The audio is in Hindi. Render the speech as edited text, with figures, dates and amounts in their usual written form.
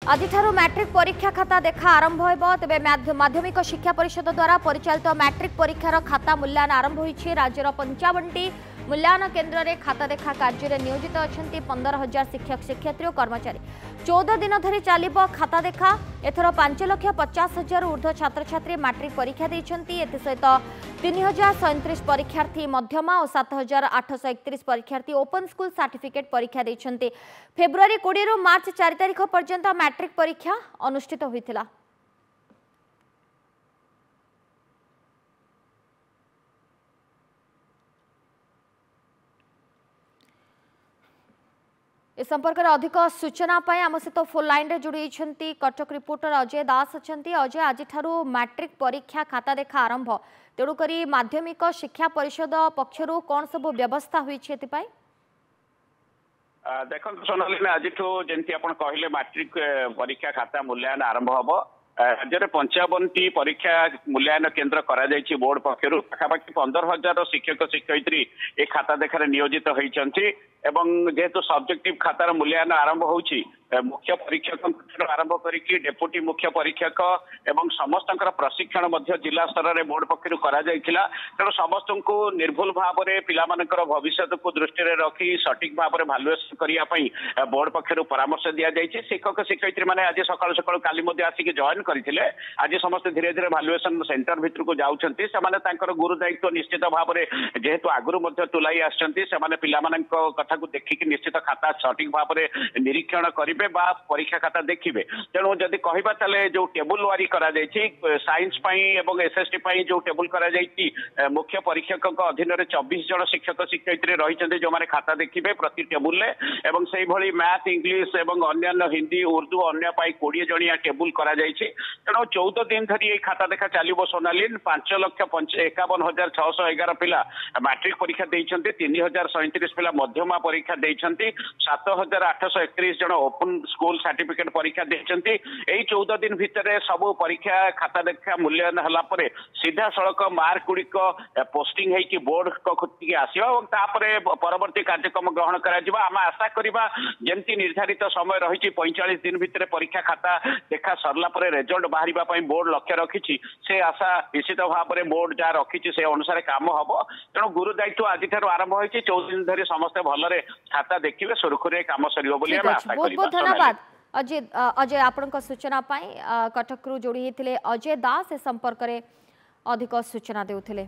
आज मैट्रिक परीक्षा खाता देखा आरंभ हो तेज माध्यमिक शिक्षा परिषद द्वारा परिचालित मैट्रिक परीक्षार खाता मूल्यांकन आरंभ होती। राज्यर 55टी मूल्यांकन केन्द्र में खाता देखा कार्य नियोजित अच्छा 15,000 शिक्षक शिक्षयित्री और कर्मचारी। 14 दिन धरी चलो खाता देखा। एथर 5,50,000 ऊर्ध्व छात्र छात्री मैट्रिक परीक्षा देती। सहित 3,037 परीक्षार्थी मध्यमा और 7,831 परीक्षार्थी ओपन स्कूल सर्टिफिकेट परीक्षा देते। फेब्रुआरी 20 रु मार्च 4 तारिख पर्यंत मैट्रिक परीक्षा अनुष्ठित होता। इस संपर्क में अधिक सूचना आम सहित फोन लाइन रे जोड़ी कटक रिपोर्टर अजय दास अच्छा। अजय, आज मैट्रिक परीक्षा खाता देखा आरंभ, तेणुक माध्यमिक शिक्षा परिषद पक्षर कौन सब व्यवस्था हुई? देखो सोनाली आज जमी आप कहले मैट्रिक परीक्षा खाता मूल्यांकन आरंभ हम। राज्य में 55टी परीक्षा मूल्यांकन केन्द्र कर बोर्ड पक्षर पाखापाखि 15,000 शिक्षक शिक्षयित्री ए खाता देखा नियोजित होती। जेहेतु सब्जेक्टिव खातार मूल्यांकन आरंभ होची, मुख्य परीक्षक आरंभ करके डेपुटी मुख्य परीक्षक एवं समस्त प्रशिक्षण जिला स्तर में बोर्ड पक्षर तेणु समस्त को निर्भुल भाव में पिला भविष्य को दृष्टि रखी सठिक भाव में भालुएसन करने बोर्ड पक्षर परामर्श दि जाए। शिक्षक शिक्षयित्री मैंने आज सकाल सकाल काली आसिक जॉइन करते। आज समस्त धीरे धीरे भालुएसन सेंटर भितर को जाऊँच। गुरु दायित्व निश्चित भाव में जेहेतु आगुरी तुलाई आसने कथा को देखिक निश्चित खाता सठिक भाव में निरीक्षण करेंगे परीक्षा खाता देखिए। तेणु जदि कहवा ताले जो टेबुल वारी करा साइंस एवं एसएसटी जो टेबुल करा मुख्य परीक्षक अधीन 24 जन शिक्षक शिक्षयित्री रही जो मैंने खाता देखिए प्रति टेबुल एवं से भली मैथ इंग्लिश एवं अन्य हिंदी उर्दू अन्य 20 जनिया टेबुल करा तेणु 14 दिन धरी ये खाता देखा चलो। सोनाली 5,51,611 पिला मैट्रिक परीक्षा देते। 3,037 पिला मध्यमा परीक्षा देते। 7,831 जन ओपन स्कूल सर्टिफिकेट परीक्षा देते। यही 14 दिन भितर सब परीक्षा खाता देखा मूल्यांकन होला सीधा सड़क मार्क गुड़िक पोस्टिंग होगी बोर्ड खुद आसो परवर्ती कार्यक्रम ग्रहण करा। आम आशा करवा जमती निर्धारित समय रही 45 दिन भितर परीक्षा खाता देखा सरला रिजल्ट बाहर बोर्ड लक्ष्य रखी से आशा निश्चित भाव में बोर्ड जहाँ रखी से अनुसार काम हम। तेणु गुरु दायित्व आज आरंभ हो 14 दिन धरी समस्ते भलरे खाता देखिए सुरखुरी काम सर। बहुत बहुत धन्यवाद अजय आपण सूचना कटक जोड़ी अजय दास संपर्क में अधिक सूचना देउथिले।